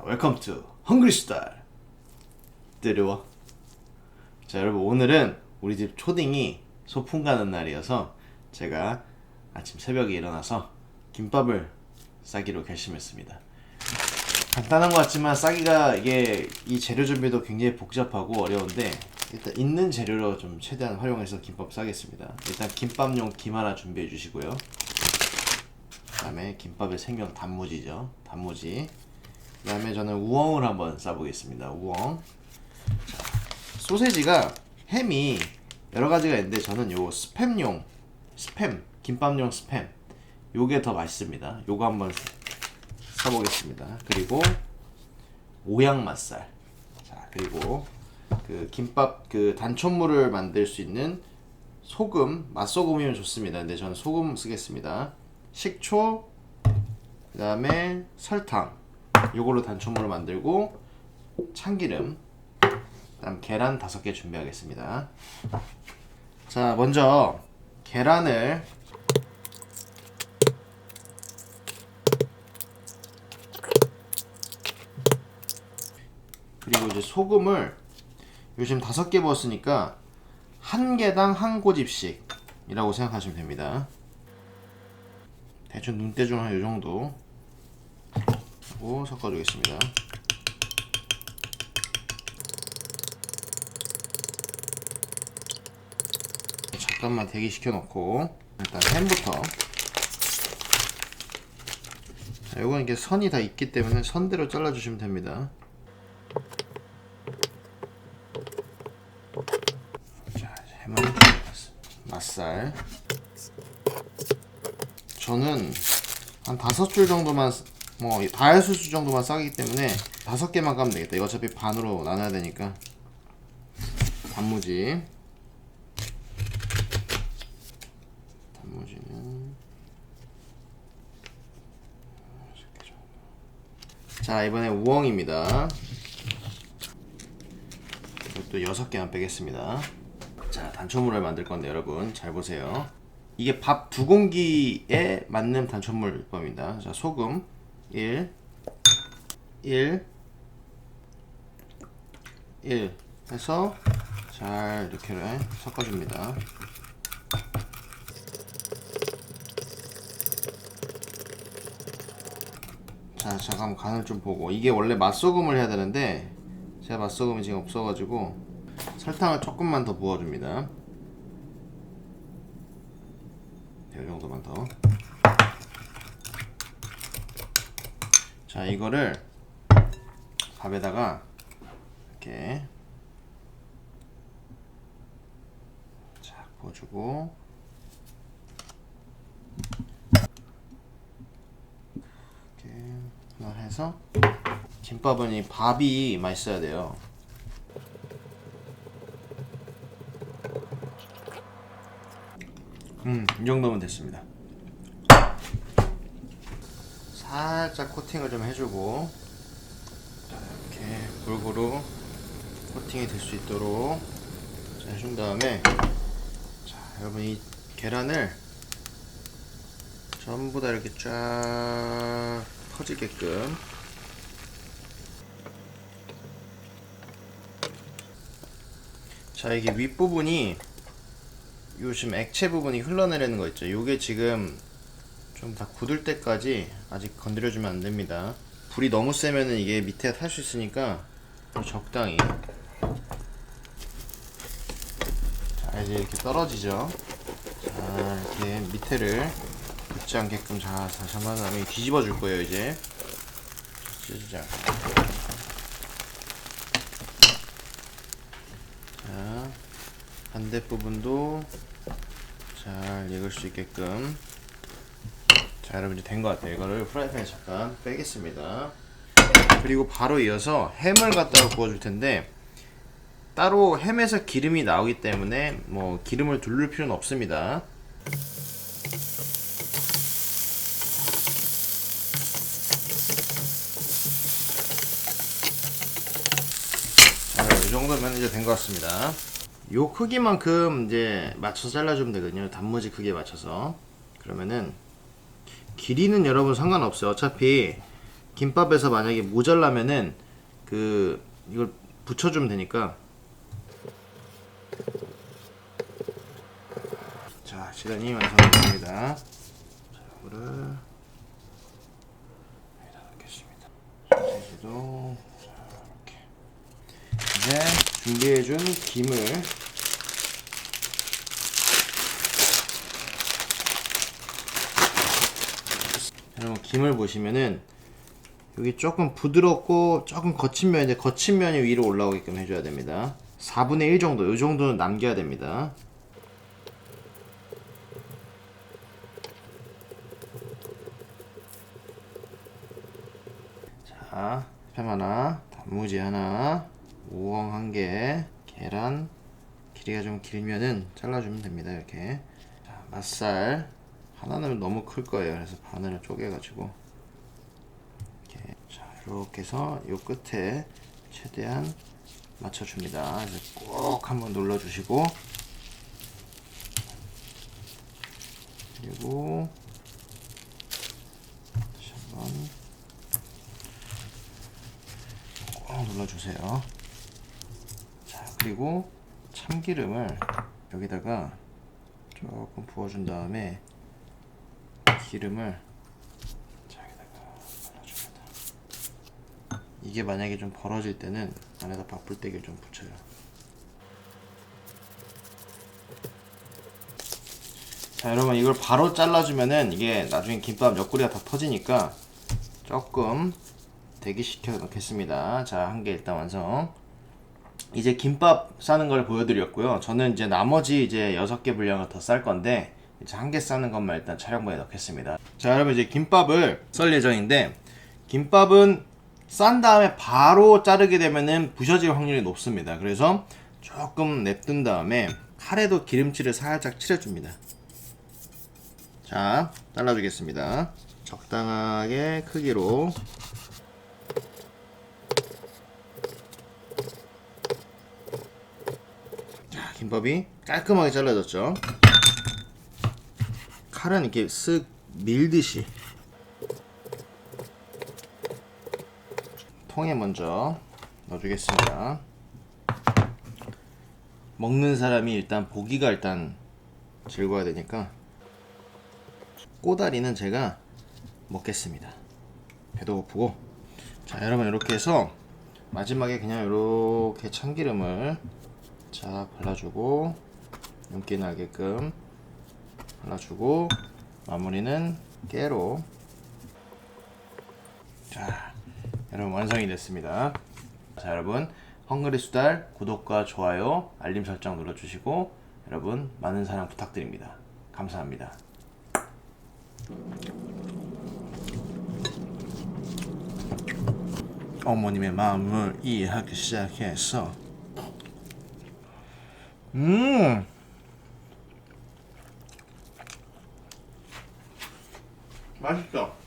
웰컴 투 헝그리 스타일 때려와. 자, 여러분, 오늘은 우리 집 초딩이 소풍 가는 날이어서 제가 아침 새벽에 일어나서 김밥을 싸기로 결심했습니다. 간단한 것 같지만 싸기가 이게 이 재료 준비도 굉장히 복잡하고 어려운데, 일단 있는 재료로 좀 최대한 활용해서 김밥 싸겠습니다. 일단 김밥용 김 하나 준비해 주시고요. 그 다음에 김밥의 생명 단무지죠. 단무지. 그 다음에 저는 우엉을 한번 싸보겠습니다. 우엉. 자, 소세지가 햄이 여러 가지가 있는데 저는 요 스팸용 스팸 김밥용 스팸 요게 더 맛있습니다. 요거 한번 사보겠습니다. 그리고 오양맛살. 자, 그리고 그 김밥 그 단촛물을 만들 수 있는 소금, 맛소금이면 좋습니다. 근데 저는 소금 쓰겠습니다. 식초, 그 다음에 설탕, 요걸로 단촛물을 만들고 참기름, 그 다음 계란 5개 준비하겠습니다. 자, 먼저 계란을 그리고 이제 소금을 요즘 5개 부었으니까 한 개당 한 고집씩 이라고 생각하시면 됩니다. 대충 눈대중 한 요정도 하고 섞어주겠습니다. 잠깐만 대기시켜 놓고 일단 햄부터. 자, 요건 이게 선이 다 있기 때문에 선대로 잘라주시면 됩니다. 자, 햄은 맛살. 저는 한 5줄 정도만, 뭐 다이소스 정도만 싸기 때문에 5개만 까면 되겠다. 이거 어차피 반으로 나눠야 되니까. 단무지는 자, 이번에 우엉입니다. 이것도 6개만 빼겠습니다. 자, 단촛물을 만들 건데 여러분 잘 보세요. 이게 밥 2공기에 맞는 단촛물법입니다. 자, 소금 1 해서 잘 이렇게 섞어줍니다. 자, 잠깐 간을 좀 보고, 이게 원래 맛소금을 해야 되는데 제가 맛소금이 지금 없어가지고 설탕을 조금만 더 부어줍니다. 이 정도만 더. 자, 이거를 밥에다가 이렇게 자 부어주고, 이렇게 하나 해서. 김밥은 이 밥이 맛있어야 돼요. 이 정도면 됐습니다. 살짝 코팅을 좀 해주고, 이렇게 골고루 코팅이 될 수 있도록 자, 해준 다음에, 자, 여러분 이 계란을 전부 다 이렇게 쫙 퍼지게끔. 자, 이게 윗부분이 요즘 액체 부분이 흘러내리는 거 있죠. 요게 지금 좀 다 굳을 때까지 아직 건드려주면 안 됩니다. 불이 너무 세면은 이게 밑에 탈 수 있으니까 적당히. 자, 이제 이렇게 떨어지죠. 자, 이렇게 밑에를 붙지 않게끔 잘 잡아준 다음에 뒤집어 줄 거예요. 이제 찢어지지 않게. 자, 반대 부분도 잘 익을 수 있게끔. 자, 여러분 이제 된 것 같아요. 이거를 프라이팬에 잠깐 빼겠습니다. 그리고 바로 이어서 햄을 갖다가 구워줄 텐데, 따로 햄에서 기름이 나오기 때문에 뭐 기름을 두를 필요는 없습니다. 자, 이 정도면 이제 된 것 같습니다. 요 크기만큼 이제 맞춰서 잘라주면 되거든요. 단무지 크기에 맞춰서. 그러면은 길이는 여러분 상관없어요. 어차피 김밥에서 만약에 모자라면은 이걸 붙여주면 되니까. 자, 시간이 완성됐습니다. 자, 이거를 여기다 넣겠습니다. 소시지도 이렇게. 이제 준비해준 김을 여러분, 김을 보시면은 여기 조금 부드럽고 조금 거친 면인데 거친 면이 위로 올라오게끔 해줘야 됩니다. 4분의 1 정도, 이 정도는 남겨야 됩니다. 자, 햄 하나, 단무지 하나, 우엉 한 개, 계란 길이가 좀 길면은 잘라주면 됩니다. 이렇게. 자, 맛살 하나는 너무 클 거예요. 그래서 반으로 쪼개가지고 이렇게. 자, 이렇게 해서 요 끝에 최대한 맞춰줍니다. 그래서 꼭 한번 눌러주시고, 그리고 다시 한번 꼭 눌러주세요. 자, 그리고 참기름을 여기다가 조금 부어준 다음에 기름을 여기다가 발라줍니다. 이게 만약에 좀 벌어질 때는 안에다 밥풀떼기를 좀 붙여요. 자, 여러분, 이걸 바로 잘라주면은 이게 나중에 김밥 옆구리가 다 터지니까 조금 대기시켜 놓겠습니다. 자, 한 개 일단 완성. 이제 김밥 싸는 걸 보여드렸고요. 저는 이제 나머지 이제 6개 분량을 더 쌀 건데, 이제 한 개 싸는 것만 일단 촬영본에 넣겠습니다. 자, 여러분, 이제 김밥을 썰 예정인데, 김밥은 싼 다음에 바로 자르게 되면은 부셔질 확률이 높습니다. 그래서 조금 냅둔 다음에 칼에도 기름칠을 살짝 칠해줍니다. 자, 잘라주겠습니다. 적당하게 크기로. 자, 김밥이 깔끔하게 잘라졌죠. 칼은 이렇게 쓱 밀듯이. 통에 먼저 넣어주겠습니다. 먹는 사람이 일단 보기가 일단 즐거워야 되니까. 꼬다리는 제가 먹겠습니다. 배도 고프고. 자, 여러분, 이렇게 해서 마지막에 그냥 이렇게 참기름을 자 발라주고, 윤기 나게끔 발라주고, 마무리는 깨로. 자, 여러분, 완성이 됐습니다. 자, 여러분, 헝그리 수달 구독과 좋아요, 알림 설정 눌러주시고, 여러분 많은 사랑 부탁드립니다. 감사합니다. 어머님의 마음을 이해하기 시작해서 맛있어.